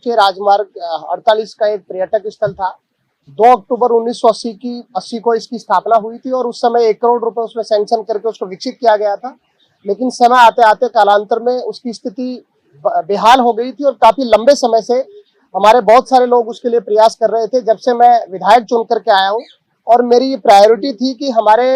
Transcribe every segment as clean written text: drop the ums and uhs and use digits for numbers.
राष्ट्रीय राजमार्ग 48 का एक पर्यटक स्थल था। 2 अक्टूबर 1980 को इसकी स्थापना हुई थी और उस समय 1 करोड़ रुपए उसमें सैंक्शन करके उसको विकसित किया गया था। लेकिन समय आते आते कालांतर में उसकी स्थिति बेहाल हो गई थी और काफी लंबे समय से हमारे बहुत सारे लोग उसके लिए प्रयास कर रहे थे। जब से मैं विधायक चुन करके आया हूँ और मेरी ये प्रायोरिटी थी कि हमारे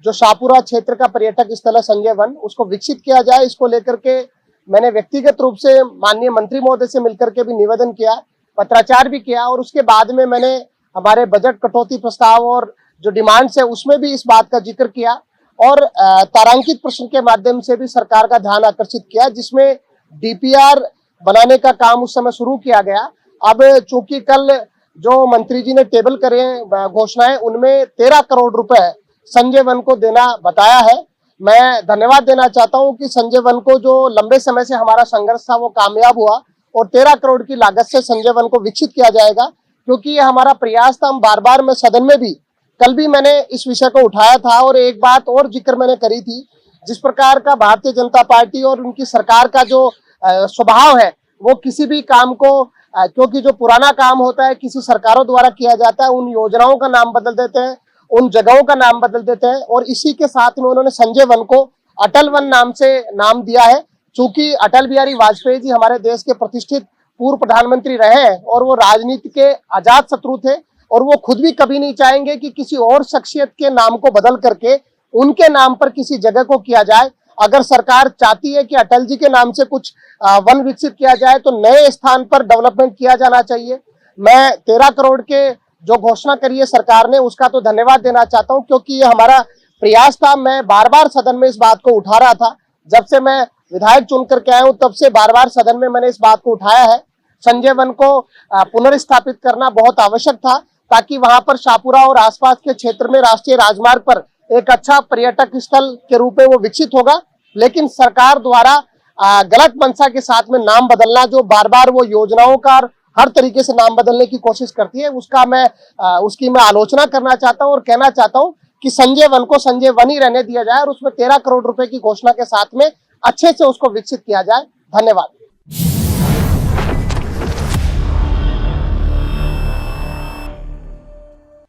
जो शाहपुरा क्षेत्र का पर्यटक स्थल है संजय वन, उसको विकसित किया जाए। इसको लेकर के मैंने व्यक्तिगत रूप से माननीय मंत्री महोदय से मिलकर के भी निवेदन किया, पत्राचार भी किया और उसके बाद में मैंने हमारे बजट कटौती प्रस्ताव और जो डिमांड्स है उसमें भी इस बात का जिक्र किया और तारांकित प्रश्न के माध्यम से भी सरकार का ध्यान आकर्षित किया, जिसमें डीपीआर बनाने का काम उस समय शुरू किया गया। अब चूंकि कल जो मंत्री जी ने टेबल करे घोषणाएं, उनमें 13 करोड़ रुपए संजय वन को देना बताया है। मैं धन्यवाद देना चाहता हूं कि संजय वन को जो लंबे समय से हमारा संघर्ष था वो कामयाब हुआ और 13 करोड़ की लागत से संजय वन को विकसित किया जाएगा, क्योंकि ये हमारा प्रयास था। हम बार बार मैं सदन में भी, कल भी मैंने इस विषय को उठाया था और एक बात और जिक्र मैंने करी थी, जिस प्रकार का भारतीय जनता पार्टी और उनकी सरकार का जो स्वभाव है, वो किसी भी काम को क्योंकि जो पुराना काम होता है किसी सरकारों द्वारा किया जाता है, उन योजनाओं का नाम बदल देते हैं, उन जगहों का नाम बदल देते हैं और इसी के साथ में उन्होंने संजय वन को अटल वन नाम से नाम दिया है। चूंकि अटल बिहारी वाजपेयी जी हमारे देश के प्रतिष्ठित पूर्व प्रधानमंत्री रहे हैं और वो राजनीति के आजाद शत्रु थे और वो खुद भी कभी नहीं चाहेंगे कि किसी और शख्सियत के नाम को बदल करके उनके नाम पर किसी जगह को किया जाए। अगर सरकार चाहती है कि अटल जी के नाम से कुछ वन विकसित किया जाए तो नए स्थान पर डेवलपमेंट किया जाना चाहिए। मैं 13 करोड़ के जो घोषणा करी है सरकार ने, उसका तो धन्यवाद देना चाहता हूं, क्योंकि ये हमारा प्रयास था। मैं बार बार सदन में इस बात को उठा रहा था। जब से मैं विधायक चुन करके आया हूं तब से बार बार सदन में मैंने इस बात को उठाया है। संजय वन को पुनर्स्थापित करना बहुत आवश्यक था, ताकि वहां पर शाहपुरा और आसपास के क्षेत्र में राष्ट्रीय राजमार्ग पर एक अच्छा पर्यटक स्थल के रूप में वो विकसित होगा। लेकिन सरकार द्वारा गलत मंशा के साथ में नाम बदलना, जो बार बार वो योजनाओं का हर तरीके से नाम बदलने की कोशिश करती है, उसकी मैं आलोचना करना चाहता हूं और कहना चाहता हूं कि संजय वन को संजय वन ही रहने दिया जाए और उसमें 13 करोड़ रुपए की घोषणा के साथ में अच्छे से उसको विकसित किया जाए। धन्यवाद।